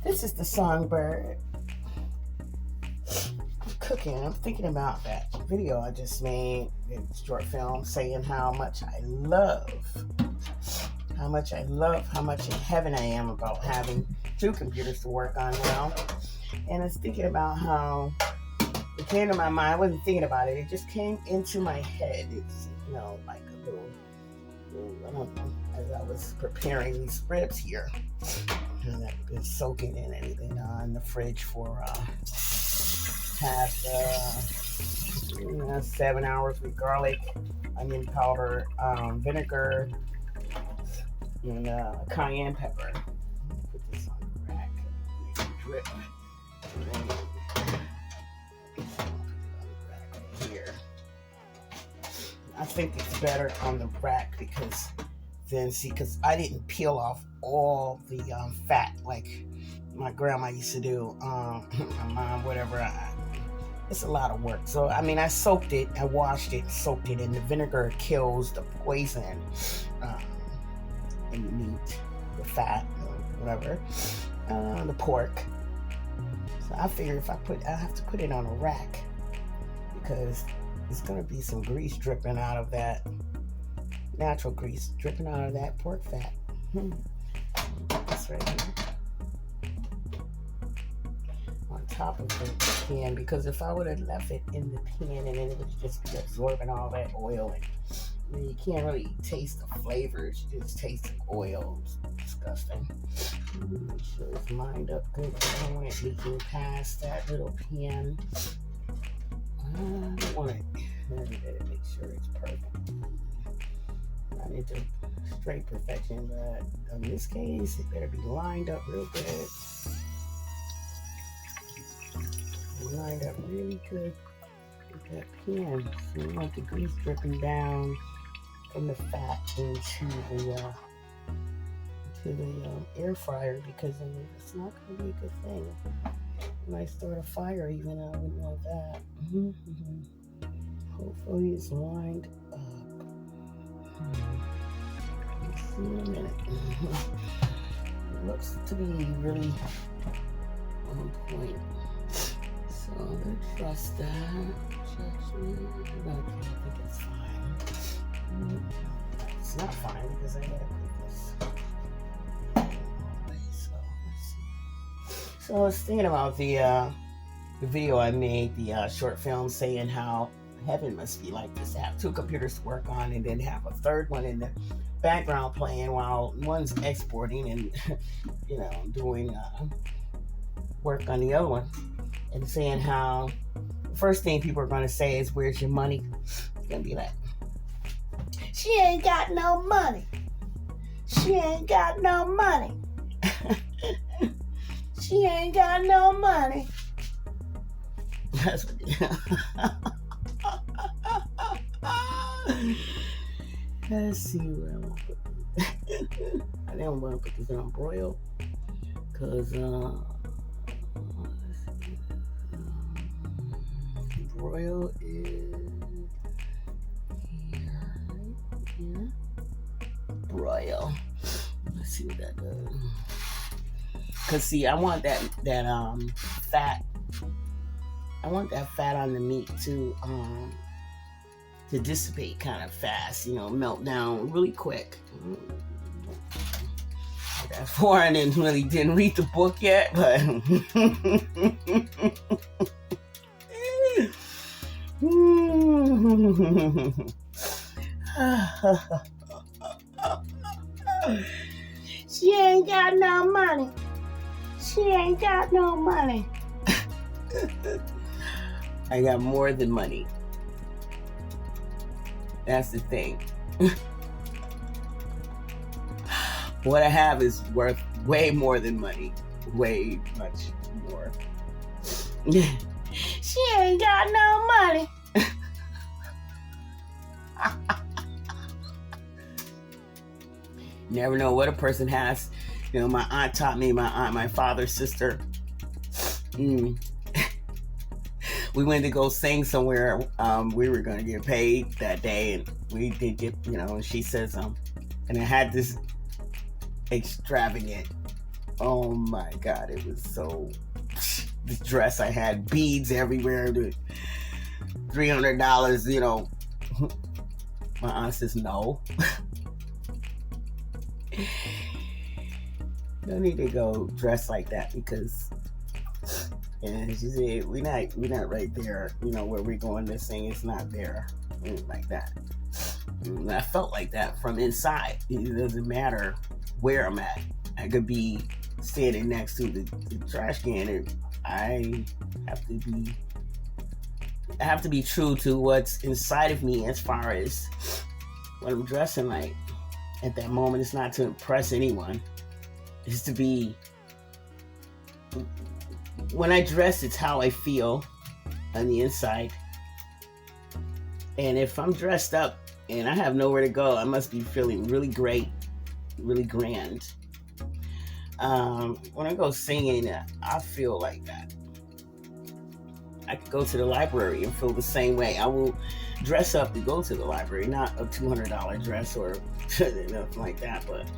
This is the songbird. I'm cooking. I'm thinking about that video I just made, the short film, saying how much I love, how much in heaven I am about having two computers to work on now. And I was thinking about how it came to my mind. I wasn't thinking about it. It just came into my head. It's, like a little, I don't know, as I was preparing these ribs here. And I've been soaking in anything in the fridge for past 7 hours with garlic, onion powder, vinegar, and cayenne pepper. Put this on the rack, make it drip. And then here. I think it's better on the rack because I didn't peel off all the fat like my grandma used to do, my mom, whatever. It's a lot of work. So, I soaked it, I washed it, soaked it, and the vinegar kills the poison in the meat, the fat, or whatever, the pork. So I figure I have to put it on a rack because there's going to be some grease dripping out of that, natural grease dripping out of that pork fat. That's right here. On top of the pan, because if I would have left it in the pan and then it would just be absorbing all that oil, and you can't really taste the flavors, you just taste the oil. It's disgusting. Make sure it's lined up good. I don't want it leaking past that little pan. I don't want it. I better make sure it's perfect. I need to straight perfection, but in this case, it better be lined up real good. Lined up really good with that pan. So you want the grease dripping down from the fat into the air fryer, because it's not going to be a good thing. You might start a fire even. I wouldn't want that. Hopefully it's lined up. Let's see in a minute. It looks to be really on point. So let's trust that. I think it's fine. It's not fine because I gotta put this away. So let's see. So I was thinking about the video I made, the short film, saying how heaven must be like this. Have two computers to work on and then have a third one in the background playing while one's exporting and doing work on the other one. And saying how the first thing people are going to say is, where's your money? It's going to be like, she ain't got no money. She ain't got no money. She ain't got no money. That's what let's see where I want to put this. I didn't want to put this on broil because broil is here. Broil. Let's see what that does. Cause see, I want that fat. I want that fat on the meat to dissipate kind of fast. Melt down really quick. Therefore, I didn't read the book yet, but. She ain't got no money. She ain't got no money. I got more than money. That's the thing. What I have is worth way more than money. Way much more. She ain't got no money. Never know what a person has. My aunt taught me, my father's sister. We went to go sing somewhere. We were going to get paid that day, and we did get, and she says, and I had this extravagant Oh my God, it was so. The dress, I had beads everywhere. The $300, you know. My aunt says no. No need to go dress like that because, and she said we're not right there. You know where we're going. This thing is not there, like that. And I felt like that from inside. It doesn't matter where I'm at. I could be standing next to the trash can, and I have to be true to what's inside of me as far as what I'm dressing like. At that moment, it's not to impress anyone. It's to be. When I dress, it's how I feel on the inside. And if I'm dressed up and I have nowhere to go, I must be feeling really great, really grand. When I go singing, I feel like that. I could go to the library and feel the same way. I will dress up to go to the library, not a $200 dress or nothing like that, but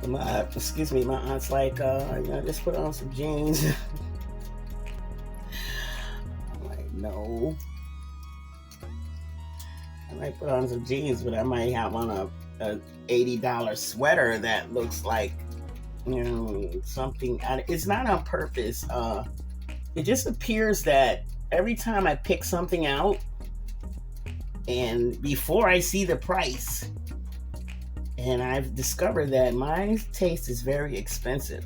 my aunt's like, just put on some jeans. I'm like, no. I might put on some jeans, but I might have on a $80 sweater that looks like, something. It's not on purpose. It just appears that every time I pick something out, and before I see the price, and I've discovered that my taste is very expensive.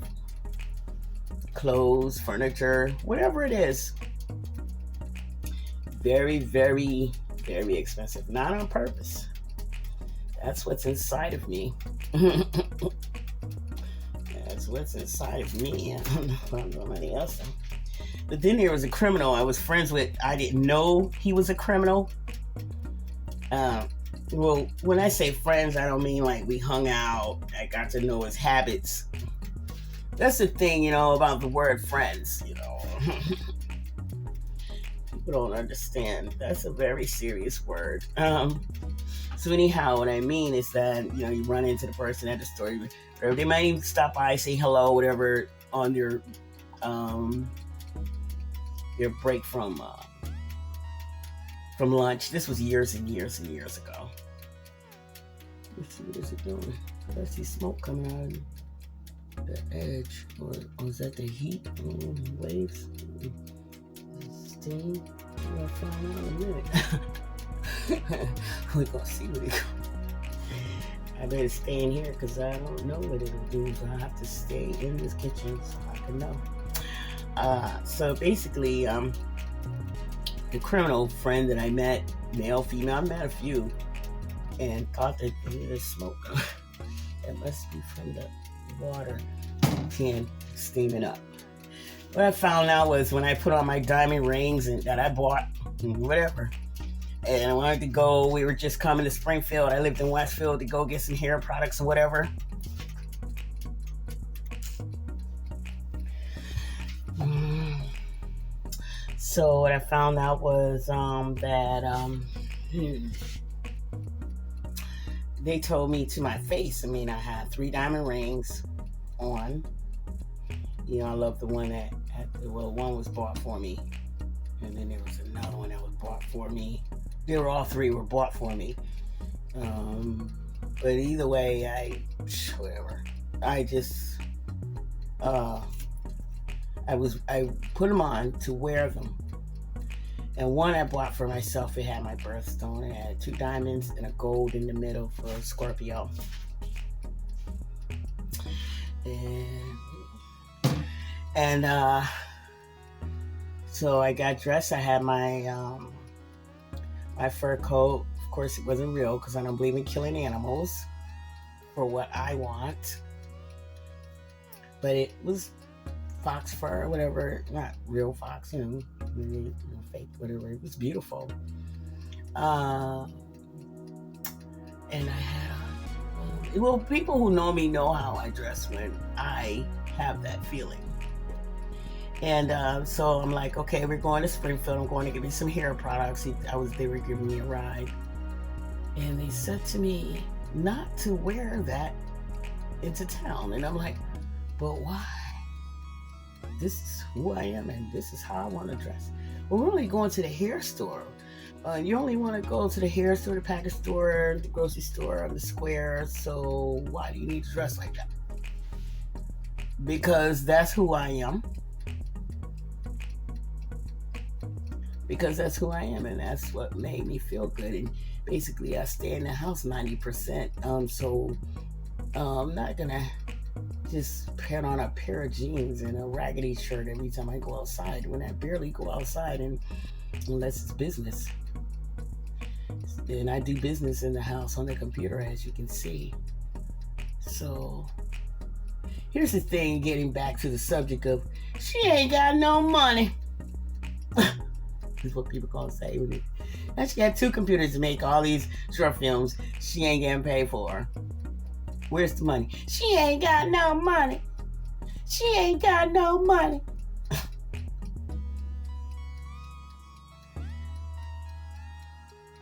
Clothes, furniture, whatever it is. Very, very, very expensive. Not on purpose. That's what's inside of me. That's what's inside of me. I don't know about nobody else. But then there was a criminal I was friends with. I didn't know he was a criminal. Well, when I say friends, I don't mean like we hung out. I got to know his habits. That's the thing, about the word friends, People don't understand. That's a very serious word. So anyhow, what I mean is that, you run into the person at the store. Or they might even stop by, say hello, whatever, on your break from lunch. This was years and years and years ago. Let's see, what is it doing? I see smoke coming out of the edge. Or is that the heat? Waves? Steam? We're going to find out in a minute. We're going to see what it goes. I better stay in here because I don't know what it'll do. So I have to stay in this kitchen so I can know. So basically, the criminal friend that I met, male, female, I met a few, and thought that there's smoke. It must be from the water can steaming up. What I found out was when I put on my diamond rings and that I bought, whatever, and I wanted to go, we were just coming to Springfield. I lived in Westfield to go get some hair products and whatever. So what I found out was that they told me to my face. I had 3 diamond rings on. I love the one one was bought for me. And then there was another one that was bought for me. All 3 were bought for me. But either way, whatever. I just, I put them on to wear them. And one I bought for myself, it had my birthstone. It had 2 diamonds and a gold in the middle for a Scorpio. And so I got dressed. I had my fur coat. Of course, it wasn't real because I don't believe in killing animals for what I want. But it was fox fur or whatever, not real fox, fake, whatever. It was beautiful. And I had people who know me know how I dress when I have that feeling. And so I'm like, okay, we're going to Springfield. I'm going to give me some hair products. They were giving me a ride. And they said to me, not to wear that into town. And I'm like, but why? This is who I am and this is how I want to dress. Well, we're only going to the hair store. You only want to go to the hair store, the package store, the grocery store, the square. So why do you need to dress like that? Because that's who I am. Because that's who I am, and that's what made me feel good. And basically, I stay in the house 90%. So I'm not gonna just put on a pair of jeans and a raggedy shirt every time I go outside when I barely go outside, and unless it's business. And I do business in the house on the computer, as you can see. So here's the thing, getting back to the subject of she ain't got no money. Is what people gonna say. Now she got 2 computers to make all these short films she ain't getting paid for. Where's the money? She ain't got no money. She ain't got no money.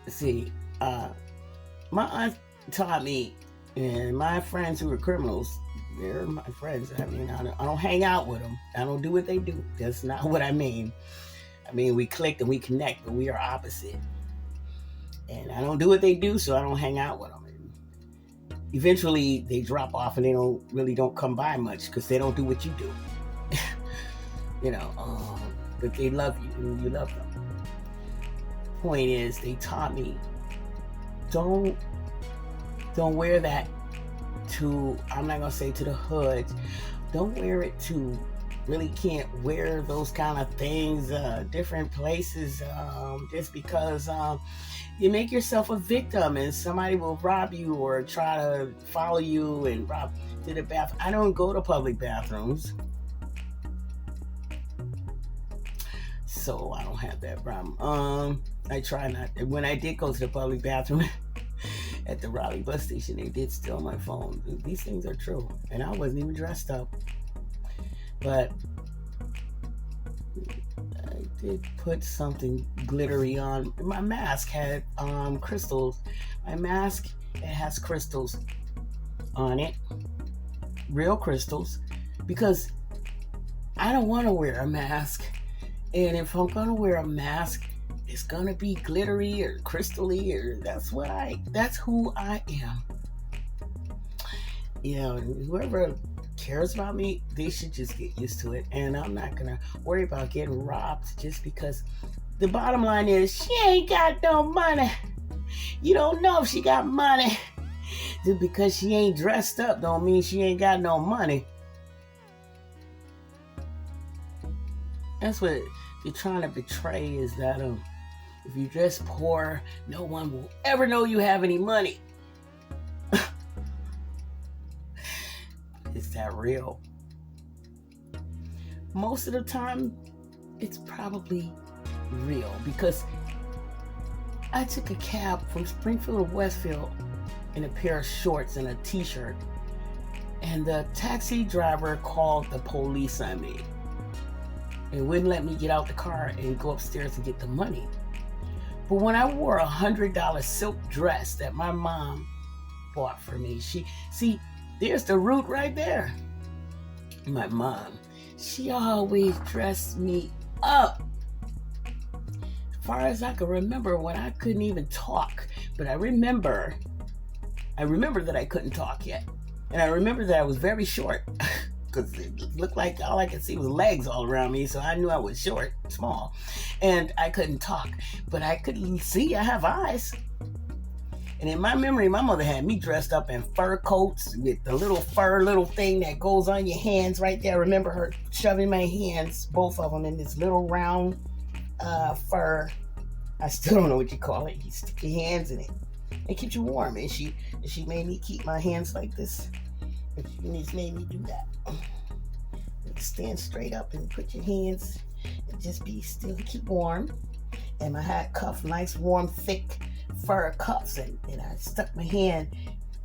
See, my aunt taught me, and my friends who are criminals, they're my friends. I mean, I don't hang out with them. I don't do what they do. That's not what I mean. I mean, we click and we connect, but we are opposite. And I don't do what they do, so I don't hang out with them. And eventually, they drop off and they don't come by much because they don't do what you do. But they love you and you love them. Point is, they taught me, don't wear that to, I'm not gonna say to the hood. Don't wear it to, really can't wear those kind of things different places just because you make yourself a victim and somebody will rob you or try to follow you and rob to the bathroom. I don't go to public bathrooms, so I don't have that problem. I try not. When I did go to the public bathroom at the Raleigh bus station, they did steal my phone. These things are true, and I wasn't even dressed up. But I did put something glittery on. My mask had crystals. My mask, it has crystals on it. Real crystals. Because I don't want to wear a mask. And if I'm going to wear a mask, it's going to be glittery or crystally. Or that's who I am. Whoever cares about me, they should just get used to it. And I'm not gonna worry about getting robbed just because the bottom line is she ain't got no money. You don't know if she got money. Just because she ain't dressed up don't mean she ain't got no money. That's what you're trying to betray, is that if you dress poor, no one will ever know you have any money. Is that real? Most of the time, it's probably real, because I took a cab from Springfield to Westfield in a pair of shorts and a t-shirt, and the taxi driver called the police on me and wouldn't let me get out the car and go upstairs and get the money. But when I wore $100 silk dress that my mom bought for me, there's the root right there. My mom, she always dressed me up. As far as I can remember, when I couldn't even talk, but I remember that I couldn't talk yet. And I remember that I was very short because it looked like all I could see was legs all around me. So I knew I was short, small, and I couldn't talk, but I could see I have eyes. And in my memory, my mother had me dressed up in fur coats with the little thing that goes on your hands right there. I remember her shoving my hands, both of them, in this little round fur. I still don't know what you call it. You stick your hands in it. It keeps you warm. And she made me keep my hands like this. And she just made me do that. Stand straight up and put your hands and just be still, keep warm. And I had cuffs, nice, warm, thick fur cuffs, and I stuck my hand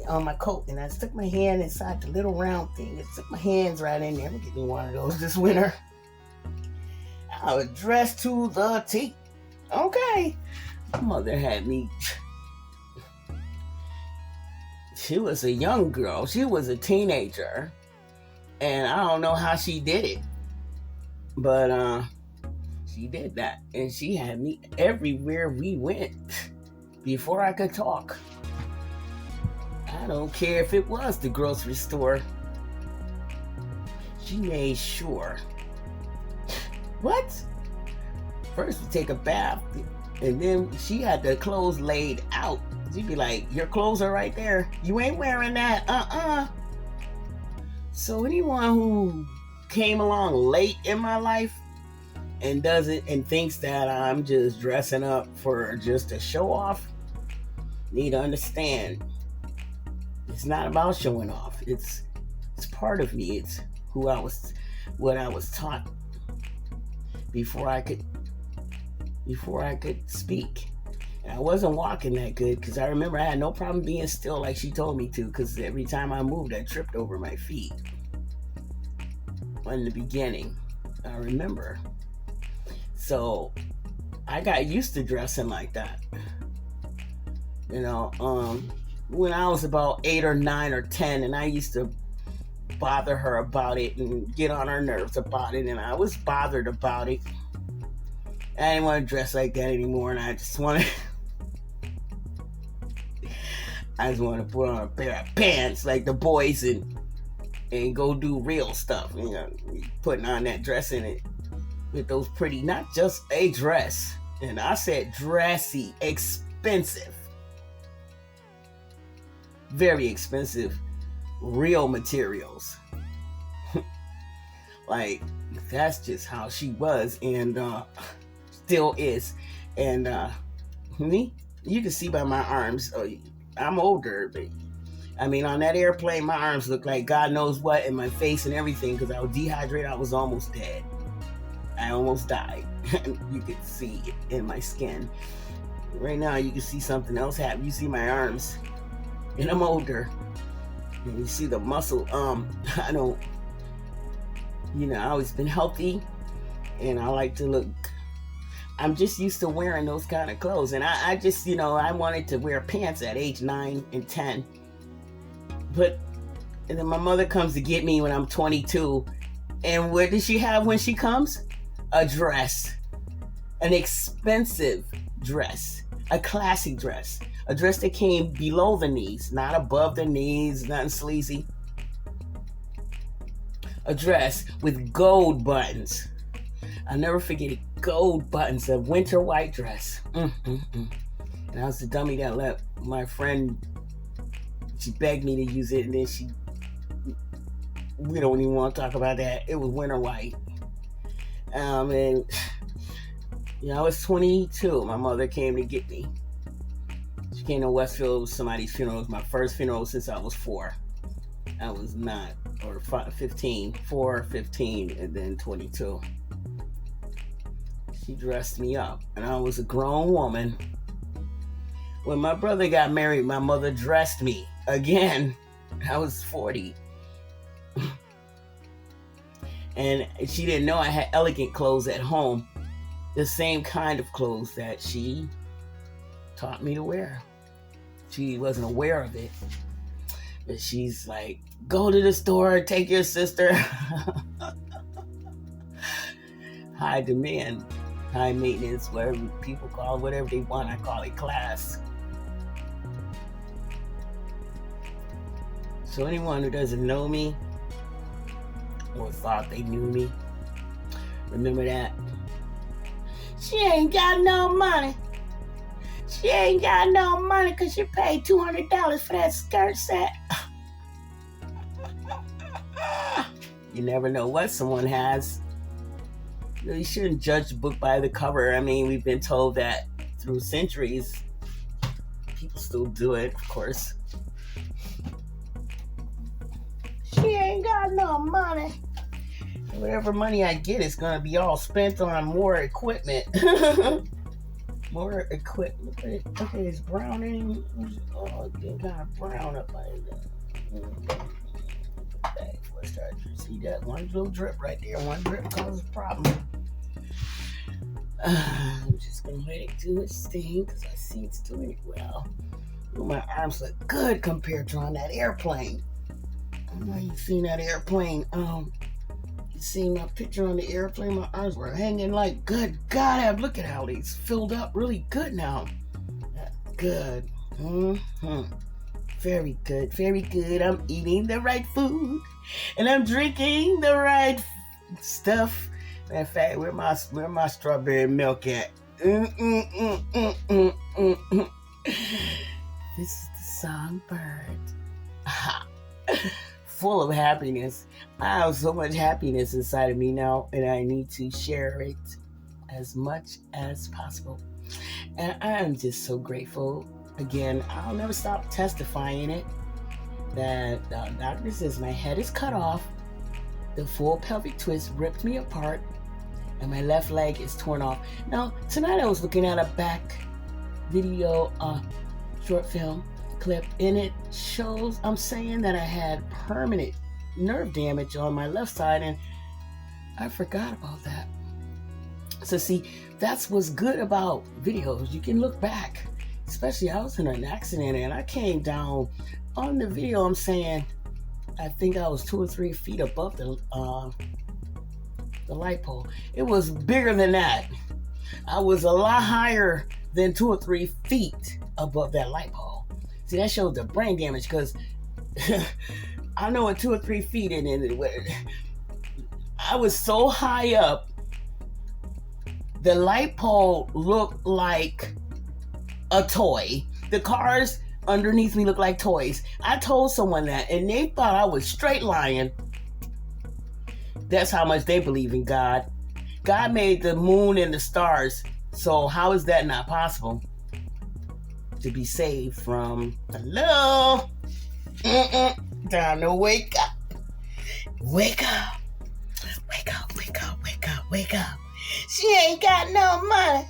on my coat, and I stuck my hand inside the little round thing. I stuck my hands right in there. I'm getting one of those this winter. I was dressed to the T. Okay. My mother had me. She was a young girl. She was a teenager. And I don't know how she did it. But she did that. And she had me everywhere we went before I could talk. I don't care if it was the grocery store. She made sure. What? First we take a bath, and then she had the clothes laid out. She'd be like, your clothes are right there. You ain't wearing that. So anyone who came along late in my life and does it and thinks that I'm just dressing up for just a show off, need to understand it's not about showing off. It's part of me. It's who I was, what I was taught before I could speak. And I wasn't walking that good because I remember I had no problem being still like she told me to, because every time I moved I tripped over my feet. In the beginning, I remember. So I got used to dressing like that. When I was about 8 or 9 or 10, and I used to bother her about it and get on her nerves about it, and I was bothered about it. I didn't want to dress like that anymore, and I just want to put on a pair of pants like the boys and go do real stuff. Putting on that dress in it with those pretty, not just a dress, and I said dressy, expensive, very expensive, real materials. Like, that's just how she was, and still is. And me, you can see by my arms, I'm older, but I mean, on that airplane, my arms look like God knows what, in my face and everything, because I was dehydrated. I was almost dead. I almost died. You could see it in my skin. Right now, you can see something else happen. You see my arms, and I'm older. And you see the muscle. I always been healthy, and I like to look. I'm just used to wearing those kind of clothes, and I just, I wanted to wear pants at age 9 and 10. And then my mother comes to get me when I'm 22, and what does she have when she comes? A dress, an expensive dress, a classy dress, a dress that came below the knees, not above the knees, nothing sleazy. A dress with gold buttons. I'll never forget it. Gold buttons, a winter white dress. And I was the dummy that let my friend, she begged me to use it, and then we don't even want to talk about that. It was winter white. And I was 22. My mother came to get me. She came to Westfield. It was somebody's funeral. It was my first funeral since I was 4. I was 9 or 15, 4, 15, and then 22. She dressed me up, and I was a grown woman. When my brother got married, my mother dressed me again. I was 40. And she didn't know I had elegant clothes at home. The same kind of clothes that she taught me to wear. She wasn't aware of it. But she's like, go to the store, take your sister. High demand, high maintenance, whatever people call it, whatever they want. I call it class. So anyone who doesn't know me or thought they knew me, remember that. She ain't got no money. She ain't got no money because you paid $200 for that skirt set. You never know what someone has. You shouldn't judge a book by the cover. I mean, we've been told that through centuries. People still do it, of course. She ain't got no money. Whatever money I get is going to be all spent on more equipment. More equipment. Okay, it's browning. Oh, it got kind of brown up like that. See that one little drip right there? One drip causes a problem. I'm just going to let it do its thing because I see it's doing it well. My arms look good compared to on that airplane. I know you've seen that airplane. You seen my picture on the airplane? My arms were hanging like, good God, look at how these filled up really good now. Good. Very good, very good. I'm eating the right food, and I'm drinking the right stuff. In fact, where my strawberry milk at? This is the songbird. Full of happiness. I have so much happiness inside of me now, and I need to share it as much as possible. And I am just so grateful. Again, I'll never stop testifying it. That the doctor says my head is cut off, the full pelvic twist ripped me apart, and my left leg is torn off. Now, tonight I was looking at a back video, short film clip, and it shows, I'm saying that I had permanent nerve damage on my left side, and I forgot about that. So see, that's what's good about videos. You can look back, especially I was in an accident and I came down on the video. I'm saying, I think I was 2 or 3 feet above the light pole. It was bigger than that. I was a lot higher than 2 or 3 feet above that light pole. See, that showed the brain damage, because I know at 2 or 3 feet, and I was so high up, the light pole looked like a toy. The cars underneath me looked like toys. I told someone that, and they thought I was straight lying. That's how much they believe in God. God made the moon and the stars, so how is that not possible? To be saved from, hello? Time to wake up. Wake up. Wake up, wake up, wake up, wake up. She ain't got no money.